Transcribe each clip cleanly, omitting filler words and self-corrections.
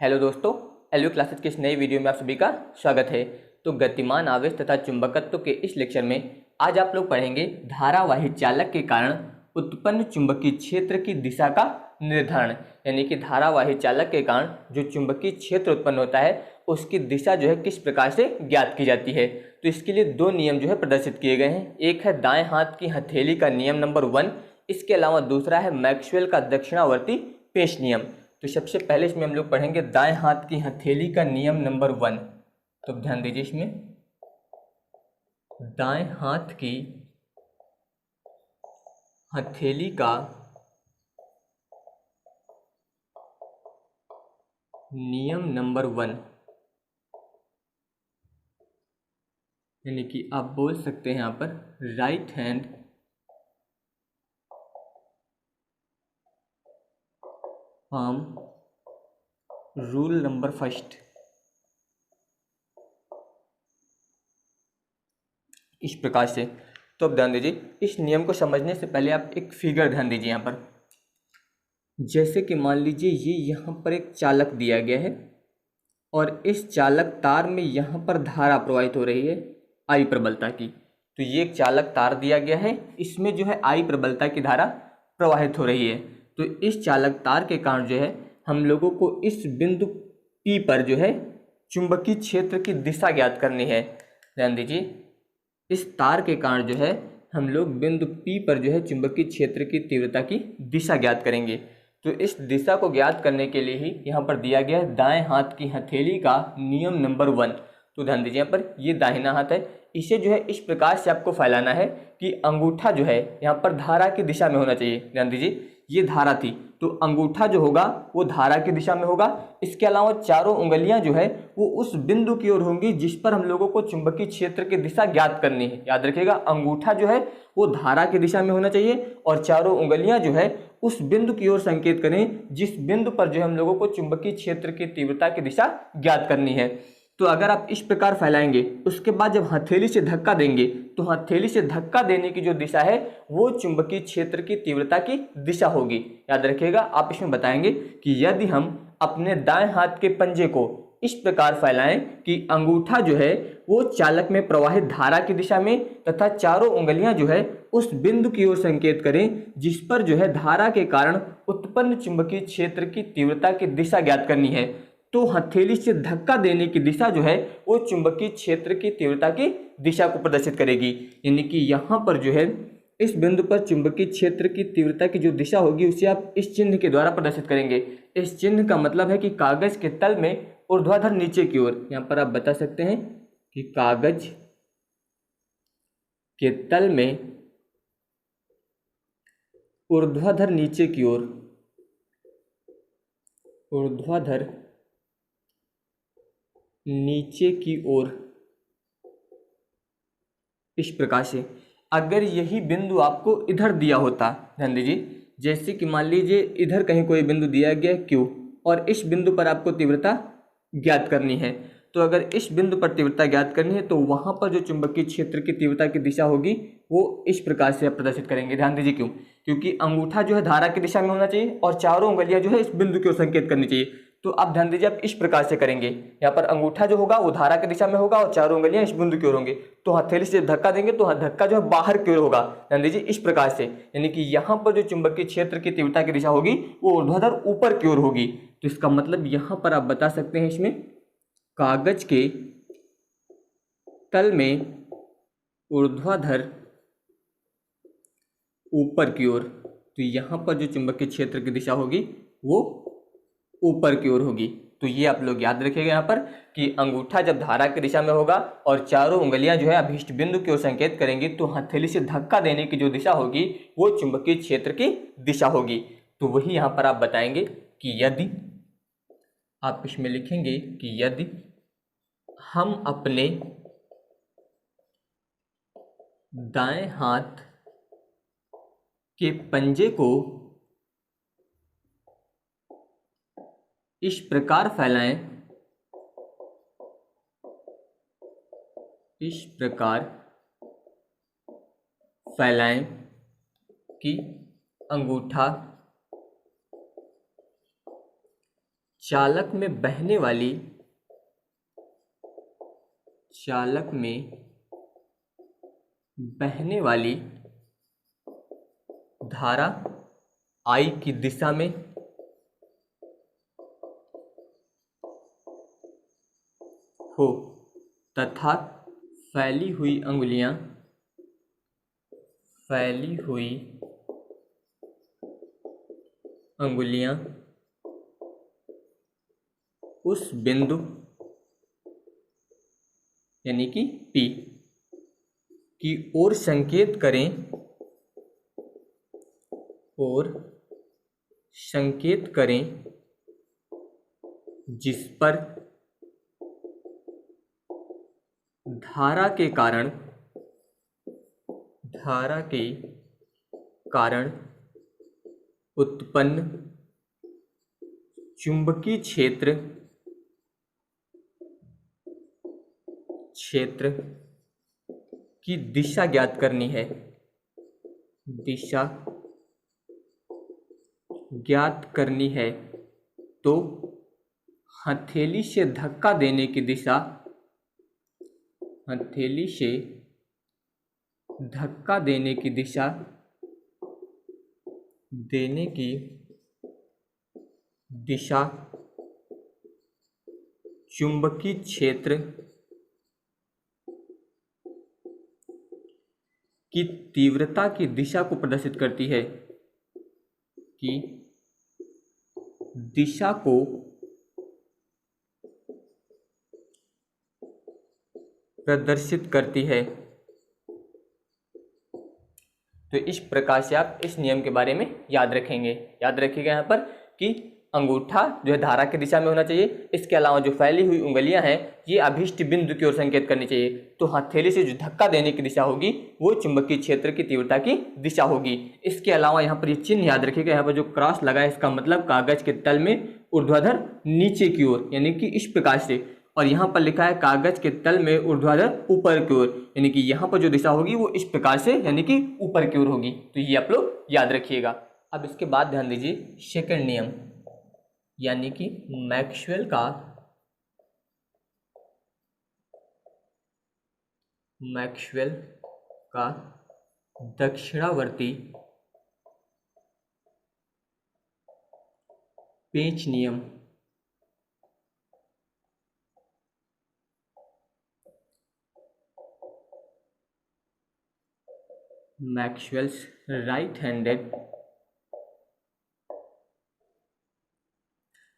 Hello दोस्तों, LV classes की इस नई वीडियो में आप सभी का स्वागत है। तो गतिमान आवेश तथा चुंबकत्व के इस लेक्चर में आज आप लोग पढ़ेंगे धारावाही चालक के कारण उत्पन्न चुंबकीय क्षेत्र की दिशा का निर्धारण। यानी कि धारावाही चालक के कारण जो चुंबकीय क्षेत्र उत्पन्न होता है उसकी दिशा जो है किस प्रकार से ज्ञात की जाती है। तो इसके लिए दो नियम जो है प्रदर्शित किए गए हैं। एक है दाएं हाथ की हथेली का नियम नंबर 1, इसके अलावा दूसरा है मैक्सवेल का दक्षिणावर्ती पेश नियम। तो सबसे पहले इसमें हम लोग पढ़ेंगे दाएं हाथ की हथेली का नियम नंबर 1। तो ध्यान दीजिए, इसमें दाएं हाथ की हथेली का नियम नंबर 1, यानी कि आप बोल सकते हैं यहाँ पर right hand palm rule number 1। इस प्रकार से। तो अब ध्यान दीजिए, इस नियम को समझने से पहले आप एक फिगर ध्यान दीजिए यहाँ पर। जैसे कि मान लीजिए ये यहाँ पर एक चालक दिया गया है और इस चालक तार में यहाँ पर धारा प्रवाहित हो रही है आई प्रबलता की। तो ये एक चालक तार दिया गया है, इसमें जो है आई प्रबलता की धारा प्रवाहित हो रही है। तो इस चालक तार के कारण जो है हम लोगों को इस बिंदु P पर जो है चुंबकीय क्षेत्र की दिशा ज्ञात करनी है। ध्यान दीजिए, इस तार के कारण जो है हम लोग बिंदु P पर जो है चुंबकीय क्षेत्र की तीव्रता की दिशा ज्ञात करेंगे। तो इस दिशा को ज्ञात करने के लिए ही यहाँ पर दिया गया है दाएं हाथ की हथेली का नियम नंबर 1। तो ध्यान दीजिए, यहाँ पर ये दाहिना हाथ है, इसे जो है इस प्रकार से आपको फैलाना है कि अंगूठा जो है यहाँ पर धारा की दिशा में होना चाहिए। ध्यान दीजिए, ये धारा थी तो अंगूठा जो होगा वो धारा की दिशा में होगा। इसके अलावा चारों उंगलियां जो है वो उस बिंदु की ओर होंगी जिस पर हम लोगों को चुंबकीय क्षेत्र की दिशा ज्ञात करनी है। याद रखिएगा, अंगूठा जो है वो धारा की दिशा में होना चाहिए और चारों उंगलियां जो है उस बिंदु की ओर संकेत करें जिस बिंदु पर जो है हम लोगों को चुंबकीय क्षेत्र की तीव्रता की दिशा ज्ञात करनी है। तो अगर आप इस प्रकार फैलाएंगे, उसके बाद जब हथेली से धक्का देंगे तो हथेली से धक्का देने की जो दिशा है वो चुंबकीय क्षेत्र की तीव्रता की दिशा होगी। याद रखिएगा, आप इसमें बताएंगे कि यदि हम अपने दाएं हाथ के पंजे को इस प्रकार फैलाएं कि अंगूठा जो है वो चालक में प्रवाहित धारा की दिशा में तथा चारों उंगलियां जो है उस बिंदु की ओर संकेत करें जिस पर जो है धारा के कारण उत्पन्न चुंबकीय क्षेत्र की तीव्रता की दिशा ज्ञात करनी है, तो हथेली से धक्का देने की दिशा जो है वो चुंबकीय क्षेत्र की तीव्रता की दिशा को प्रदर्शित करेगी। यानी कि यहाँ पर जो है इस बिंदु पर चुंबकीय क्षेत्र की तीव्रता की जो दिशा होगी उसे आप इस चिन्ह के द्वारा प्रदर्शित करेंगे। इस चिन्ह का मतलब है कि कागज के तल में ऊर्ध्वाधर नीचे की ओर, यहाँ पर आप बता सकते हैं कि कागज के तल में ऊर्ध्वाधर नीचे की ओर, ऊर्ध्वाधर नीचे की ओर इस प्रकार से। अगर यही बिंदु आपको इधर दिया होता, ध्यान दीजिए, जैसे कि मान लीजिए इधर कहीं कोई बिंदु दिया गया Q और इस बिंदु पर आपको तीव्रता ज्ञात करनी है, तो अगर इस बिंदु पर तीव्रता ज्ञात करनी है तो वहां पर जो चुंबकीय क्षेत्र की तीव्रता की दिशा होगी वो इस प्रकार से आप प्रदर्शित करेंगे। ध्यान दीजिए, क्यों? क्योंकि अंगूठा जो है धारा की दिशा में होना चाहिए और चारों उंगलियां जो है इस बिंदु की ओर संकेत करनी चाहिए। तो आप ध्यान दीजिए, आप इस प्रकार से करेंगे। यहाँ पर अंगूठा जो होगा वो धारा की दिशा में होगा और चारों उंगलियां इस बिंदु की ओर होंगे। तो हथेली से धक्का देंगे तो धक्का जो है बाहर की ओर होगा। ध्यान दीजिए, इस प्रकार से, यानी कि यहाँ पर जो चुंबकीय क्षेत्र की तीव्रता की दिशा होगी वो ऊर्ध्वाधर ऊपर की ओर होगी। तो इसका मतलब यहाँ पर आप बता सकते हैं इसमें कागज के तल में ऊर्ध्वाधर ऊपर की ओर, तो यहाँ पर जो चुंबकीय क्षेत्र की दिशा होगी वो ऊपर की ओर होगी। तो ये आप लोग याद रखिएगा यहाँ पर कि अंगूठा जब धारा की दिशा में होगा और चारों उंगलियां जो है अभीष्ट बिंदु की ओर संकेत करेंगी तो हथेली से धक्का देने की जो दिशा होगी वो चुंबकीय क्षेत्र की दिशा होगी। तो वही यहाँ पर आप बताएंगे कि यदि आप इसमें लिखेंगे कि यदि हम अपने दाएं हाथ के पंजे को इस प्रकार फैलाएं, इस प्रकार फैलाएं कि अंगूठा चालक में बहने वाली धारा I की दिशा में हो तथा फैली हुई अंगुलियां उस बिंदु यानी कि P की ओर संकेत करें जिस पर धारा के कारण उत्पन्न चुंबकीय क्षेत्र की दिशा ज्ञात करनी है तो हथेली से धक्का देने की दिशा चुंबकीय क्षेत्र की तीव्रता की दिशा को प्रदर्शित करती है तो इस प्रकार से आप इस नियम के बारे में याद रखिएगा यहाँ पर कि अंगूठा जो है धारा की दिशा में होना चाहिए। इसके अलावा जो फैली हुई उंगलियां हैं ये अभीष्ट बिंदु की ओर संकेत करनी चाहिए। तो हथेली से जो धक्का देने की दिशा होगी वो चुंबकीय क्षेत्र की तीव्रता की दिशा होगी। इसके अलावा यहाँ पर ये चिन्ह याद रखिएगा, यहाँ पर जो क्रॉस लगा है इसका मतलब कागज के तल में ऊर्ध्वाधर नीचे की ओर यानी कि इस प्रकार से, और यहाँ पर लिखा है कागज के तल में ऊर्ध्वाधर ऊपर की ओर, यानी कि यहाँ पर जो दिशा होगी वो इस प्रकार से यानी कि ऊपर की ओर होगी। तो ये आप लोग याद रखिएगा। अब इसके बाद ध्यान दीजिए सेकंड नियम यानी कि मैक्सवेल का दक्षिणावर्ती पेंच नियम। Maxwell's right handed.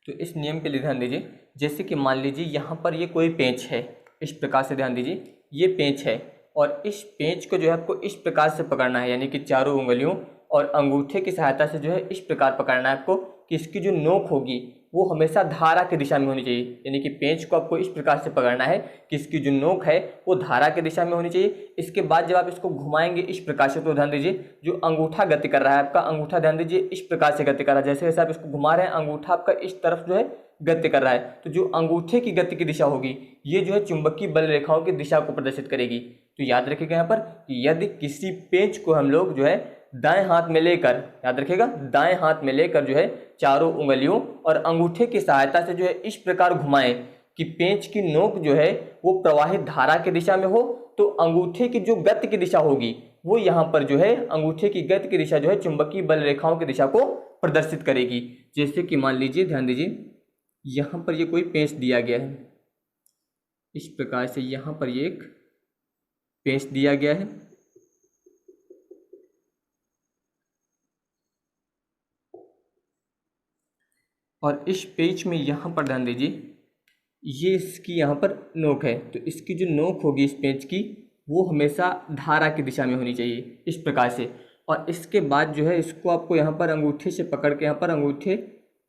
तो इस नियम के लिए ध्यान दीजिए, जैसे कि मान लीजिए यहाँ पर ये कोई पेंच है, इस प्रकार से ध्यान दीजिए ये पेंच है और इस पेंच को जो है आपको इस प्रकार से पकड़ना है, यानी कि चारों उंगलियों और अंगूठे की सहायता से जो है इस प्रकार पकड़ना है आपको कि इसकी जो नोक होगी वो हमेशा धारा की दिशा में होनी चाहिए। यानी कि पेंच को आपको इस प्रकार से पकड़ना है कि इसकी जो नोक है वो धारा की दिशा में होनी चाहिए। इसके बाद जब आप इसको घुमाएंगे इस प्रकार से, तो ध्यान दीजिए जो अंगूठा गति कर रहा है आपका अंगूठा ध्यान दीजिए इस प्रकार से गति कर रहा है, जैसे जैसे आप इसको घुमा रहे हैं अंगूठा आपका इस तरफ जो है गति कर रहा है। तो जो अंगूठे की गति की दिशा होगी ये जो है चुंबकीय बल रेखाओं की दिशा को प्रदर्शित करेगी। तो याद रखिएगा यहाँ पर कि यदि किसी पेंच को हम लोग जो है दाएं हाथ में लेकर, याद रखिएगा दाएं हाथ में लेकर जो है चारों उंगलियों और अंगूठे की सहायता से जो है इस प्रकार घुमाएं कि पेंच की नोक जो है वो प्रवाहित धारा की दिशा में हो, तो अंगूठे की जो गति की दिशा होगी वो यहाँ पर जो है अंगूठे की गति की दिशा जो है चुंबकीय बल रेखाओं की दिशा को प्रदर्शित करेगी। जैसे कि मान लीजिए ध्यान दीजिए यहाँ पर ये कोई पेंच दिया गया है, इस प्रकार से यहाँ पर ये एक पेंच दिया गया है और इस पेंच में यहाँ पर ध्यान दीजिए ये इसकी यहाँ पर नोक है, तो इसकी जो नोक होगी इस पेंच की वो हमेशा धारा की दिशा में होनी चाहिए इस प्रकार से। और इसके बाद जो है इसको आपको यहाँ पर अंगूठे से पकड़ के यहाँ पर अंगूठे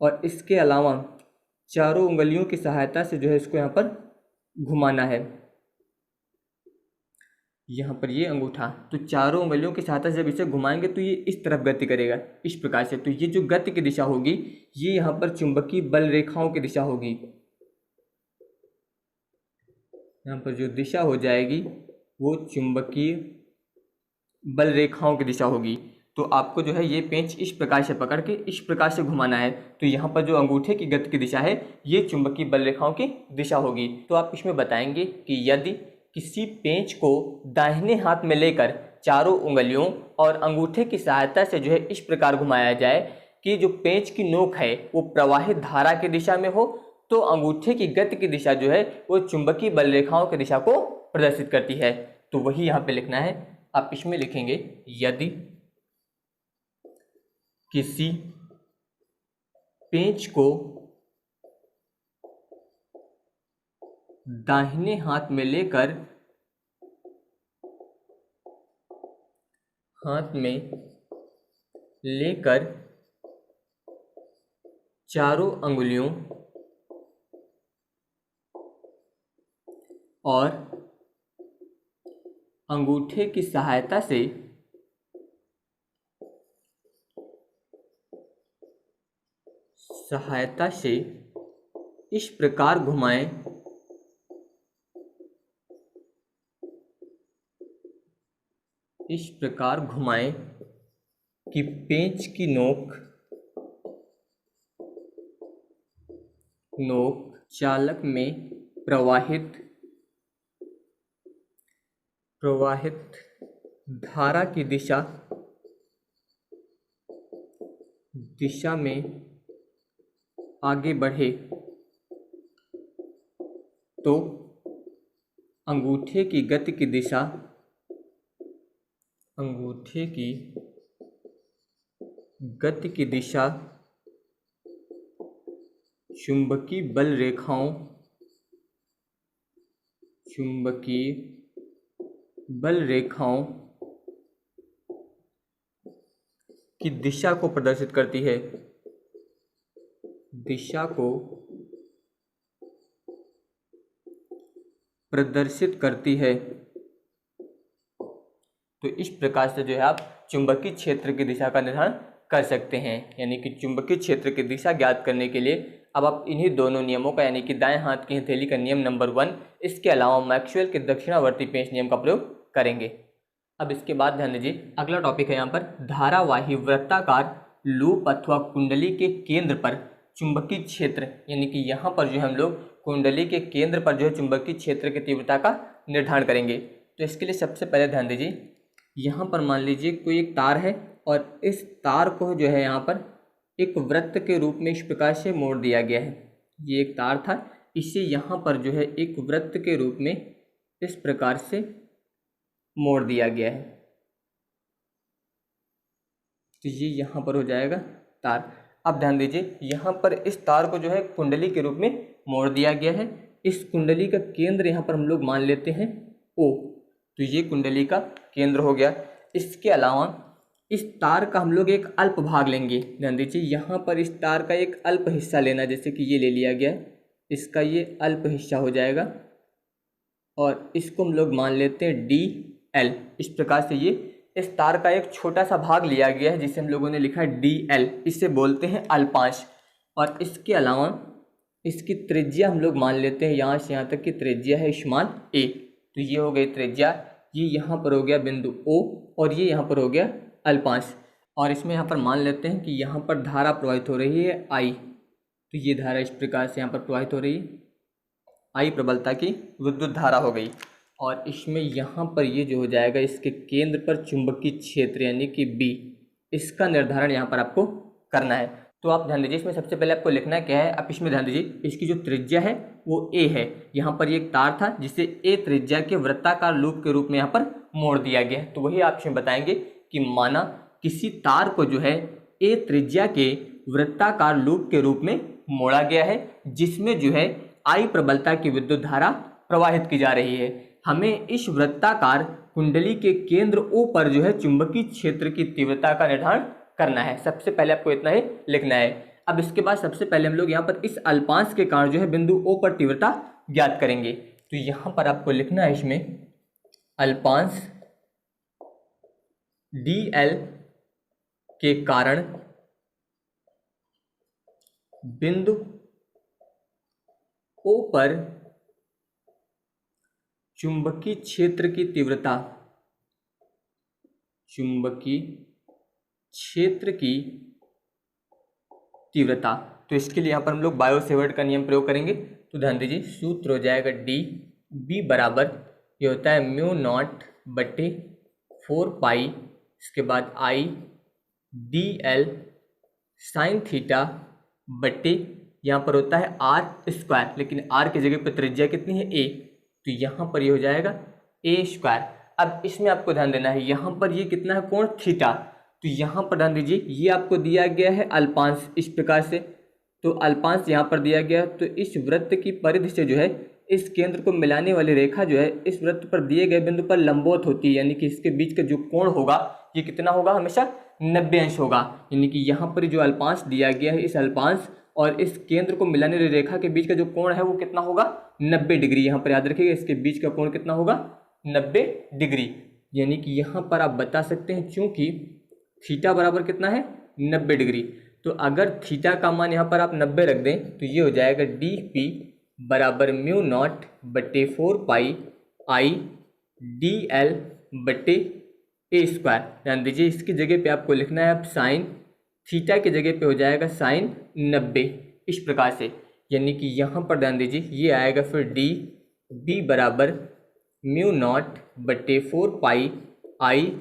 और इसके अलावा चारों उंगलियों की सहायता से जो है इसको यहाँ पर घुमाना है। यहाँ पर ये अंगूठा, तो चारों उंगलियों की सहायता से जब इसे घुमाएंगे तो ये इस तरफ गति करेगा इस प्रकार से। तो ये जो गति की दिशा होगी ये यहाँ पर चुंबकीय बल रेखाओं की दिशा होगी। यहाँ पर जो दिशा हो जाएगी वो चुंबकीय बल रेखाओं की दिशा होगी। तो आपको जो है ये पेंच इस प्रकार से पकड़ के इस प्रकार से घुमाना है। तो यहाँ पर जो अंगूठे की गति की दिशा है ये चुंबकीय बल रेखाओं की दिशा होगी। तो आप इसमें बताएंगे कि यदि किसी पेंच को दाहिने हाथ में लेकर चारों उंगलियों और अंगूठे की सहायता से जो है इस प्रकार घुमाया जाए कि जो पेंच की नोक है वो प्रवाहित धारा की दिशा में हो, तो अंगूठे की गति की दिशा जो है वो चुंबकीय बल रेखाओं की दिशा को प्रदर्शित करती है। तो वही यहाँ पे लिखना है। आप इसमें लिखेंगे यदि किसी पेंच को दाहिने हाथ में लेकर चारों अंगुलियों और अंगूठे की सहायता से इस प्रकार घुमाएं कि पेंच की नोक चालक में प्रवाहित धारा की दिशा में आगे बढ़े, तो अंगूठे की गति की दिशा चुंबकीय बल रेखाओं की दिशा को प्रदर्शित करती है। तो इस प्रकार से जो है आप चुंबकीय क्षेत्र की दिशा का निर्धारण कर सकते हैं। यानी कि चुंबकीय क्षेत्र की दिशा ज्ञात करने के लिए अब आप इन्हीं दोनों नियमों का, यानी कि दाएं हाथ की हथेली का नियम नंबर 1, इसके अलावा मैक्सवेल के दक्षिणावर्ती पेंच नियम का प्रयोग करेंगे। अब इसके बाद ध्यान दीजिए, अगला टॉपिक है यहाँ पर धारावाही वृत्ताकार लूप अथवा कुंडली के केंद्र पर चुंबकीय क्षेत्र। यानी कि यहाँ पर जो हम लोग कुंडली के केंद्र पर जो है चुंबकीय क्षेत्र की तीव्रता का निर्धारण करेंगे। तो इसके लिए सबसे पहले ध्यान दीजिए, यहाँ पर मान लीजिए कोई एक तार है और इस तार को जो है यहाँ पर एक वृत्त के रूप में इस प्रकार से मोड़ दिया गया है। ये एक तार था, इसे यहाँ पर जो है एक वृत्त के रूप में इस प्रकार से मोड़ दिया गया है। तो ये यहाँ पर हो जाएगा तार। अब ध्यान दीजिए, यहाँ पर इस तार को जो है कुंडली के रूप में मोड़ दिया गया है। इस कुंडली का केंद्र यहाँ पर हम लोग मान लेते हैं O। तो ये कुंडली का केंद्र हो गया। इसके अलावा इस तार का हम लोग एक अल्प भाग लेंगे। ध्यान दीजिए, यहाँ पर इस तार का एक अल्प हिस्सा लेना, जैसे कि ये ले लिया गया, इसका ये अल्प हिस्सा हो जाएगा और इसको हम लोग मान लेते हैं DL। इस प्रकार से ये इस तार का एक छोटा सा भाग लिया गया है जिसे हम लोगों ने लिखा है DL, इसे बोलते हैं अल्पांश। और इसके अलावा इसकी त्रिज्या हम लोग मान लेते हैं, यहाँ से यहाँ तक की त्रिज्या है स्मॉल a। तो ये हो गई त्रिज्या, ये यहाँ पर हो गया बिंदु O और ये यहाँ पर हो गया अल्पांश। और इसमें यहाँ पर मान लेते हैं कि यहाँ पर धारा प्रवाहित हो रही है I। तो ये धारा इस प्रकार से यहाँ पर प्रवाहित हो रही है, I प्रबलता की विद्युत धारा हो गई। और इसमें यहाँ पर ये जो हो जाएगा, इसके केंद्र पर चुंबकीय क्षेत्र यानी कि B, इसका निर्धारण यहाँ पर आपको करना है। तो आप ध्यान दीजिए, इसमें सबसे पहले आपको लिखना क्या है। आप इसमें ध्यान दीजिए, इसकी जो त्रिज्या है वो A है। यहाँ पर ये एक तार था जिसे A त्रिज्या के वृत्ताकार लूप के रूप में यहाँ पर मोड़ दिया गया है। तो वही आप इसमें बताएंगे कि माना किसी तार को जो है A त्रिज्या के वृत्ताकार लूप के रूप में मोड़ा गया है, जिसमें जो है I प्रबलता की विद्युत धारा प्रवाहित की जा रही है। हमें इस वृत्ताकार कुंडली के केंद्र O पर जो है चुंबकीय क्षेत्र की तीव्रता का निर्धारण करना है। सबसे पहले आपको इतना ही लिखना है। अब इसके बाद सबसे पहले हम लोग यहाँ पर इस अल्पांश के कारण जो है बिंदु O पर तीव्रता ज्ञात करेंगे। तो यहाँ पर आपको लिखना है इसमें अल्पांश DL के कारण बिंदु O पर चुंबकीय क्षेत्र की तीव्रता क्षेत्र की तीव्रता। तो इसके लिए यहाँ पर हम लोग बायो सेवर्ट का नियम प्रयोग करेंगे। तो ध्यान दीजिए, सूत्र हो जाएगा डी बी बराबर ये होता है म्यू नॉट बटे 4 पाई, इसके बाद I D L sine theta बटे यहाँ पर होता है आर स्क्वायर, लेकिन आर की जगह पर त्रिज्या कितनी है ए, तो यहाँ पर ये हो जाएगा ए स्क्वायर। अब इसमें आपको ध्यान देना है, यहाँ पर ये कितना है कोण थीटा, तो यहाँ पर ध्यान दीजिए ये आपको दिया गया है अल्पांश इस प्रकार से, तो अल्पांश यहाँ पर दिया गया, तो इस वृत्त की परिधि से जो है इस केंद्र को मिलाने वाली रेखा जो है इस वृत्त पर दिए गए बिंदु पर लंबवत होती है, यानी कि इसके बीच का जो कोण होगा ये कितना होगा, हमेशा 90 अंश होगा। यानी कि यहाँ पर जो अल्पांश दिया गया है, इस अल्पांश और इस केंद्र को मिलाने वाली रेखा के बीच का जो कोण है वो कितना होगा, 90 डिग्री। यहाँ पर याद रखिएगा इसके बीच का कोण कितना होगा, 90 डिग्री। यानी कि यहाँ पर आप बता सकते हैं चूंकि थीटा बराबर कितना है, 90 डिग्री, तो अगर थीटा का मान यहाँ पर आप 90 रख दें तो ये हो जाएगा डी पी बराबर म्यू नॉट बटे 4 पाई आई डी एल बटे ए स्क्वायर। ध्यान दीजिए इसकी जगह पे आपको लिखना है, अब साइन थीटा की जगह पे हो जाएगा साइन 90 इस प्रकार से। यानी कि यहाँ पर ध्यान दीजिए ये आएगा फिर डी बी बराबर म्यू नॉट बटे 4 पाई आई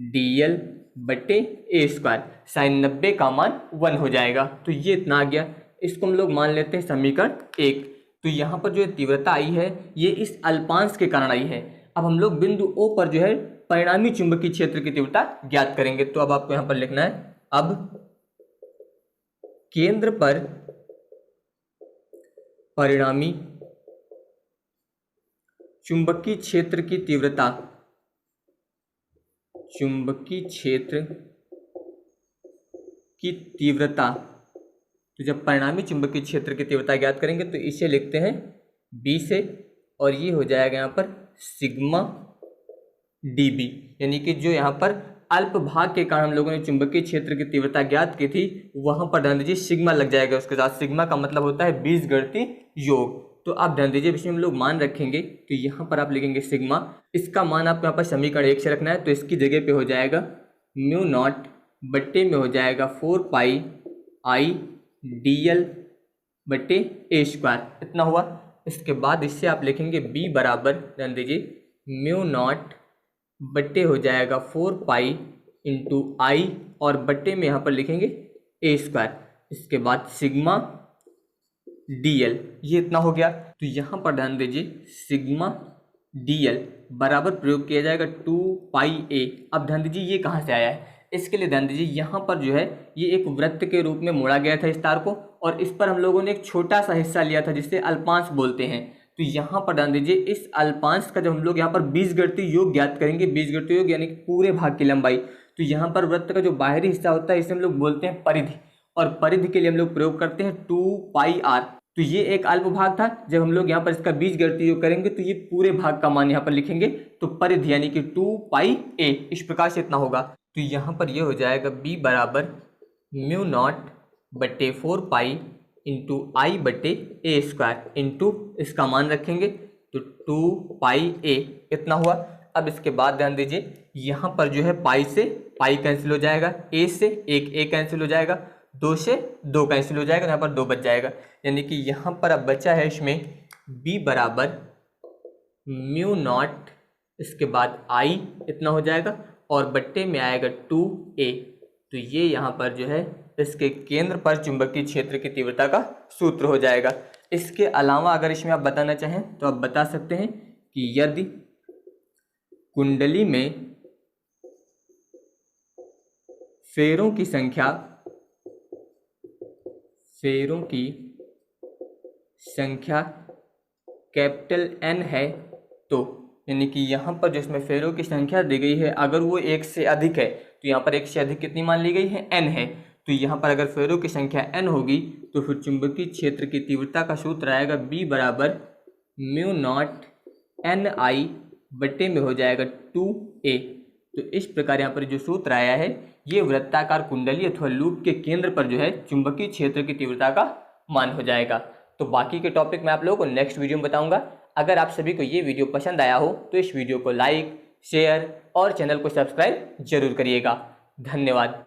डी एल बटे ए स्क्वायर, साइन 90 का मान 1 हो जाएगा। तो ये इतना आ गया, इसको हम लोग मान लेते हैं समीकरण 1। तो यहाँ पर जो तीव्रता आई है ये इस अल्पांश के कारण आई है। अब हम लोग बिंदु O पर जो है परिणामी चुंबकीय क्षेत्र की तीव्रता ज्ञात करेंगे। तो अब आपको यहाँ पर लिखना है, अब केंद्र पर परिणामी चुंबकीय क्षेत्र की तीव्रता, चुंबकीय क्षेत्र की तीव्रता, तो जब परिणामी चुंबकीय क्षेत्र की तीव्रता ज्ञात करेंगे तो इसे लिखते हैं B से, और ये हो जाएगा यहाँ पर सिग्मा dB। यानी कि जो यहाँ पर अल्प भाग के कारण हम लोगों ने चुंबकीय क्षेत्र की तीव्रता ज्ञात की थी, वहां पर ध्यान दीजिए सिग्मा लग जाएगा उसके साथ। सिग्मा का मतलब होता है बीजगणितीय योग। तो आप ध्यान दीजिए इसमें हम लोग मान रखेंगे, तो यहाँ पर आप लिखेंगे सिग्मा, इसका मान आपको यहाँ पर समीकरण 1 से रखना है, तो इसकी जगह पे हो जाएगा म्यू नॉट बट्टे में हो जाएगा 4 पाई आई डी एल बटे ए स्क्वायर, इतना हुआ। इसके बाद इससे आप लिखेंगे B बराबर, ध्यान दीजिए म्यू नॉट बट्टे हो जाएगा 4 पाई इंटू आई, और बट्टे में यहाँ पर लिखेंगे ए स्क्वायर, इसके बाद सिग्मा डी एल, ये इतना हो गया। तो यहाँ पर ध्यान दीजिए सिग्मा डी एल बराबर प्रयोग किया जाएगा 2 पाई ए। अब ध्यान दीजिए ये कहाँ से आया है, इसके लिए ध्यान दीजिए यहाँ पर जो है ये एक वृत्त के रूप में मोड़ा गया था इस तार को, और इस पर हम लोगों ने एक छोटा सा हिस्सा लिया था जिसे अल्पांश बोलते हैं। तो यहाँ पर ध्यान दीजिए इस अल्पांश का जब हम लोग यहाँ पर बीजगणितीय योग ज्ञात करेंगे, बीजगणितीय योग यानी कि पूरे भाग की लंबाई, तो यहाँ पर वृत्त का जो बाहरी हिस्सा होता है इसे हम लोग बोलते हैं परिधि, और परिधि के लिए हम लोग प्रयोग करते हैं 2 पाई r। तो ये एक अल्प भाग था, जब हम लोग यहाँ पर इसका बीजगणितीय योग करेंगे तो ये पूरे भाग का मान यहाँ पर लिखेंगे, तो परिधि यानी कि 2 पाई a इस प्रकार से इतना होगा। तो यहाँ पर ये हो जाएगा B बराबर म्यू नॉट बटे 4 पाई इंटू आई बटे ए स्क्वायर इंटू इसका मान रखेंगे तो 2 पाई a, इतना हुआ। अब इसके बाद ध्यान दीजिए यहाँ पर जो है पाई से पाई कैंसिल हो जाएगा, a से एक a कैंसिल हो जाएगा, 2 से 2 कैंसिल हो जाएगा, यहाँ पर 2 बच जाएगा। यानी कि यहाँ पर अब बचा है इसमें B बराबर म्यू नॉट, इसके बाद I इतना हो जाएगा, और बट्टे में आएगा 2a। तो ये यहाँ पर जो है इसके केंद्र पर चुंबकीय क्षेत्र की तीव्रता का सूत्र हो जाएगा। इसके अलावा अगर इसमें आप बताना चाहें तो आप बता सकते हैं कि यदि कुंडली में फेरों की संख्या कैपिटल N है, तो यानी कि यहाँ पर जिसमें फेरों की संख्या दी गई है अगर वो 1 से अधिक है, तो यहाँ पर 1 से अधिक कितनी मान ली गई है, N है। तो यहाँ पर अगर फेरों की संख्या N होगी तो फिर चुंबकीय क्षेत्र की तीव्रता का सूत्र आएगा B बराबर म्यू नॉट N I बट्टे में हो जाएगा 2a। तो इस प्रकार यहाँ पर जो सूत्र आया है ये वृत्ताकार कुंडली अथवा लूप के केंद्र पर जो है चुंबकीय क्षेत्र की तीव्रता का मान हो जाएगा। तो बाकी के टॉपिक मैं आप लोगों को नेक्स्ट वीडियो में बताऊंगा। अगर आप सभी को ये वीडियो पसंद आया हो तो इस वीडियो को लाइक, शेयर और चैनल को सब्सक्राइब जरूर करिएगा। धन्यवाद।